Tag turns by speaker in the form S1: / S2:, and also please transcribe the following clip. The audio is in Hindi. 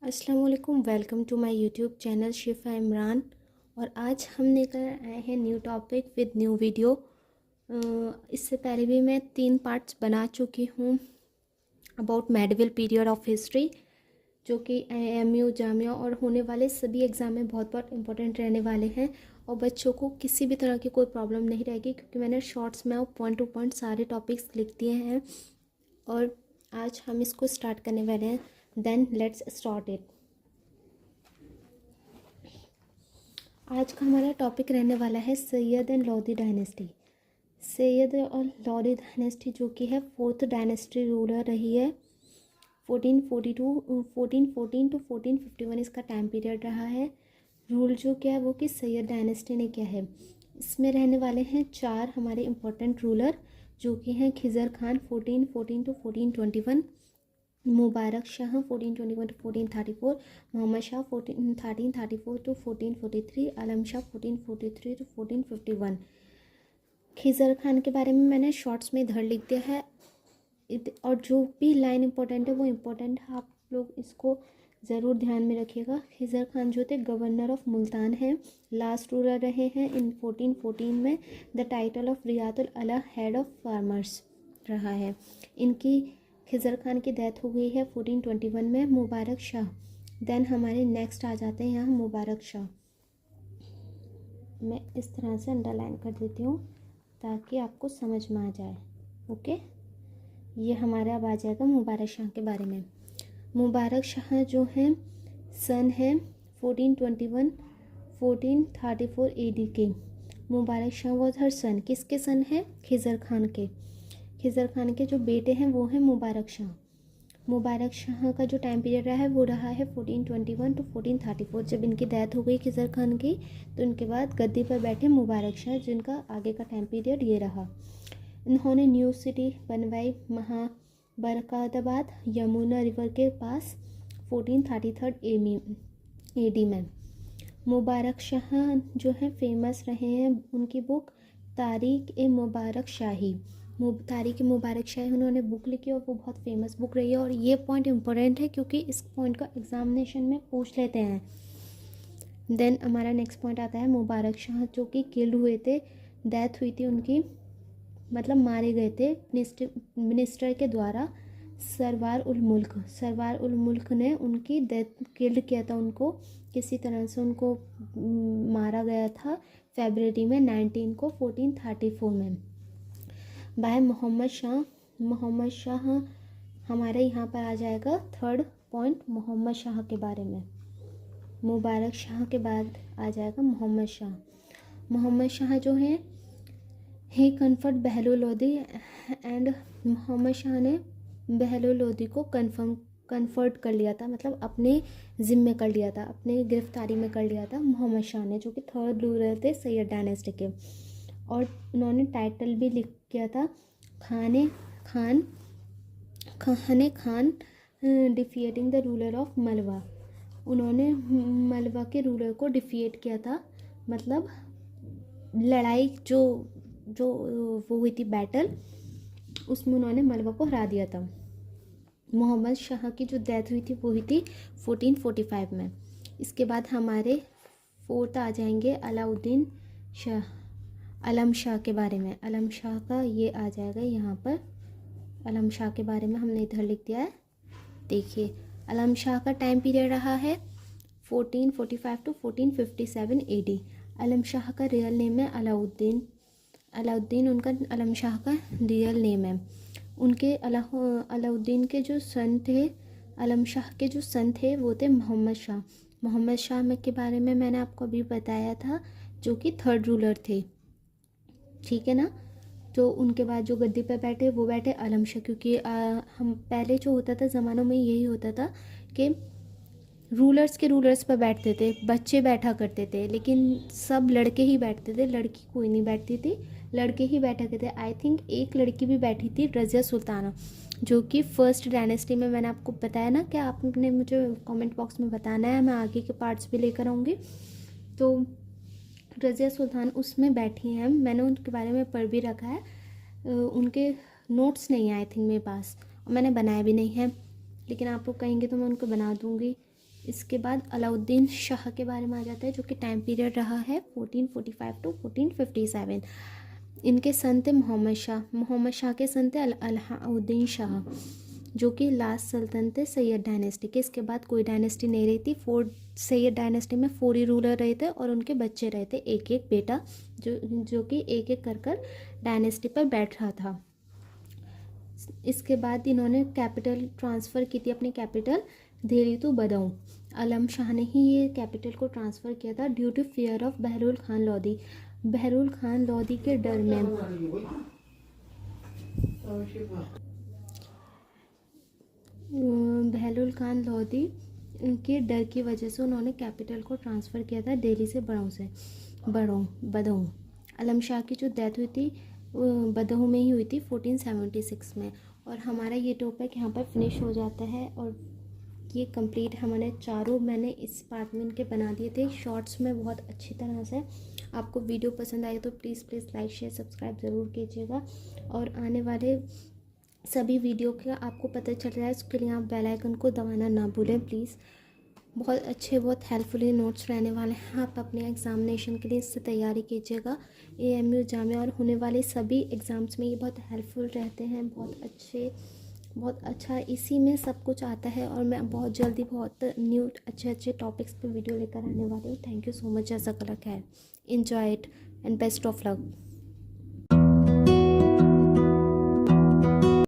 S1: अस्सलाम वालेकुम। Welcome to my YouTube channel Shifa Imran. और आज हम लेकर आए हैं new topic with new video. इससे पहले भी मैं 3 पार्ट्स बना चुकी हूँ about medieval period of history, जो कि एएमयू जामिया और होने वाले सभी एग्ज़ाम में बहुत बहुत इंपॉर्टेंट रहने वाले हैं। और बच्चों को किसी भी तरह की कोई प्रॉब्लम नहीं रहेगी, क्योंकि मैंने शॉर्ट्स में पॉइंट टू पॉइंट सारे टॉपिक्स लिख दिए हैं। और आज हम इसको स्टार्ट करने वाले हैं। Then let's start it. आज का हमारा टॉपिक रहने वाला है सैयद एंड लोदी डायनेस्टी। सैयद और लोदी डायनेस्टी जो कि है 4th डायनेस्टी रूलर रही है। 1414 टू 1451 इसका टाइम पीरियड रहा है। रूल जो क्या है वो कि सैयद डायनेस्टी ने क्या है, इसमें रहने वाले हैं 4 हमारे इम्पोर्टेंट रूलर, जो कि हैं Khizr Khan 1414 to 1421, Mubarak Shah 1421 to 1434, Mohammad Shah 1334 to 1443, Alam Shah 1443 to 1451। Khizr Khan के बारे में मैंने शॉर्ट्स में इधर लिख दिया है, और जो भी लाइन इंपॉर्टेंट है वो इम्पोर्टेंट है, आप लोग इसको ज़रूर ध्यान में रखिएगा। खिज़र खान जो थे गवर्नर ऑफ मुल्तान हैं, लास्ट रूलर रहे हैं इन 1414 में। द टाइटल ऑफ रियातुल अला हेड ऑफ फार्मर्स रहा है। इनकी खिज़र खान की डेथ हो गई है 1421 में। मुबारक शाह, देन हमारे नेक्स्ट आ जाते हैं यहाँ मुबारक शाह। मैं इस तरह से अंडरलाइन कर देती हूँ ताकि आपको समझ में आ जाए। ओके, ये हमारा अब आ जाएगा मुबारक शाह के बारे में। मुबारक शाह जो हैं सन है 1421 1434 AD के। मुबारक शाह वॉज हर सन, किसके सन है? खिज़र खान के। खिज़र खान के जो बेटे हैं वो हैं मुबारक शाह। मुबारक शाह का जो टाइम पीरियड रहा है वो रहा है 1421 टू 1434। जब इनकी डेथ हो गई खिज़र खान की, तो इनके बाद गद्दी पर बैठे मुबारक शाह, जिनका आगे का टाइम पीरियड ये रहा। इन्होंने न्यू सिटी बनवाई महाबरकाताबाद यमुना रिवर के पास 1433 AD में। मुबारक शाह जो है फेमस रहे हैं, उनकी बुक तारीख ए मुबारक शाही, तारीख ए मुबारक शाही उन्होंने बुक लिखी और वो बहुत फेमस बुक रही है। और ये पॉइंट इम्पोर्टेंट है क्योंकि इस पॉइंट का एग्जामिनेशन में पूछ लेते हैं। देन हमारा नेक्स्ट पॉइंट आता है मुबारक शाह जो कि किल्ड हुए थे, डेथ हुई थी उनकी, मतलब मारे गए थे मिनिस्टर के द्वारा। सरवार उल मुल्क ने उनकी डेथ किल्ड किया था, उनको किसी तरह से उनको मारा गया था फरवरी में 19 को 1434 में बाय मोहम्मद शाह। मोहम्मद शाह हमारे यहाँ पर आ जाएगा थर्ड पॉइंट मोहम्मद शाह के बारे में। मुबारक शाह के बाद आ जाएगा मोहम्मद शाह। मोहम्मद शाह जो हैं ही कन्फर्ट बहलो लोदी एंड मोहम्मद शाह ने बहलो लोदी को कन्फर्ट कर लिया था, मतलब अपने ज़िम्मे कर लिया था, अपने गिरफ्तारी में कर लिया था मोहम्मद शाह ने, जो कि थर्ड रूलर थे सैयद डायनेस्टी के। और उन्होंने टाइटल भी लिख किया था खाने खान डिफिएटिंग द रूलर ऑफ मलवा। उन्होंने मलवा के रूलर को डिफिएट किया था, मतलब लड़ाई जो वो हुई थी बैटल, उसमें उन्होंने मलवा को हरा दिया था। मोहम्मद शाह की जो डेथ हुई थी वो हुई थी 1445 में। इसके बाद हमारे फोर्थ आ जाएंगे अलाउद्दीन शाह, आलम शाह के बारे में। आलम शाह का ये आ जाएगा यहाँ पर, आलम शाह के बारे में हमने इधर लिख दिया है। देखिए, आलम शाह का टाइम पीरियड रहा है 1445 टू 1457 AD। आलम शाह का रियल नेम है अलाउद्दीन उनका आलम शाह का रियल नेम है। उनके अलाउद्दीन के जो सन थे, आलम शाह के जो सन थे वो थे मोहम्मद शाह। मोहम्मद शाह में के बारे में मैंने आपको अभी बताया था, जो कि थर्ड रूलर थे, ठीक है ना। तो उनके बाद जो गद्दी पर बैठे वो बैठे आलम शाह, क्योंकि हम पहले जो होता था ज़मानों में यही होता था कि रूलर्स पर बैठते थे, बच्चे बैठा करते थे, लेकिन सब लड़के ही बैठते थे, लड़की कोई नहीं बैठती थी, लड़के ही बैठा करते थे। आई थिंक एक लड़की भी बैठी थी, रज़िया सुल्ताना, जो कि फर्स्ट डायनेस्टी में। मैंने आपको बताया ना कि आपने मुझे कमेंट बॉक्स में बताना है, मैं आगे के पार्ट्स भी लेकर आऊँगी। तो रज़िया सुल्तान उसमें बैठी हैं, मैंने उनके बारे में पढ़ भी रखा है। उनके नोट्स नहीं आए थिंक मेरे पास, और मैंने बनाया भी नहीं है, लेकिन आप लोग कहेंगे तो मैं उनको बना दूँगी। इसके बाद अलाउद्दीन शाह के बारे में आ जाता है, जो कि टाइम पीरियड रहा है 1445 टू 1457। इनके सन थे मोहम्मद शाह। मोहम्मद शाह के सन थे अलाउद्दीन शाह, जो कि लास्ट सल्तनत थे सैयद डायनेस्टी के। इसके बाद कोई डायनेस्टी नहीं रही थी। सैयद डायनेस्टी में 4 ही रूलर रहे थे और उनके बच्चे रहे थे, एक एक बेटा, जो कि एक एक कर डायनेस्टी पर बैठ रहा था। इसके बाद इन्होंने कैपिटल ट्रांसफ़र की थी, अपनी कैपिटल दिल्ली टू बदाऊं। आलम शाह ने ही ये कैपिटल को ट्रांसफ़र किया था due to fear of बहरुल Khan Lodhi. बहरुल Khan Lodhi के डर में बहरुल खान लोधी के डर की वजह से उन्होंने कैपिटल को ट्रांसफ़र किया था दिल्ली से बदाऊं। आलम शाह की जो डेथ हुई थी बदाऊं में ही हुई थी 1476 में। और हमारा ये टॉपिक यहाँ पर फिनिश हो जाता है। और ये कंप्लीट हमारे चारों मैंने इस पार्ट में इनके बना दिए थे शॉर्ट्स में बहुत अच्छी तरह से। आपको वीडियो पसंद आई तो प्लीज़ लाइक शेयर सब्सक्राइब ज़रूर कीजिएगा। और आने वाले सभी वीडियो का आपको पता चल रहा है, उसके लिए आप बेल आइकन को दबाना ना भूलें प्लीज़। बहुत अच्छे बहुत हेल्पफुली नोट्स रहने वाले हैं। आप अपने एग्ज़ामिनेशन के लिए इससे तैयारी कीजिएगा। AMU जामिया और होने वाले सभी एग्ज़ाम्स में ये बहुत हेल्पफुल रहते हैं, बहुत अच्छा इसी में सब कुछ आता है। और मैं बहुत जल्दी बहुत न्यू अच्छे टॉपिक्स पे वीडियो लेकर आने वाली हूँ। Thank you so much. जज़ाकल्लाह खैर। Enjoy it and best of luck.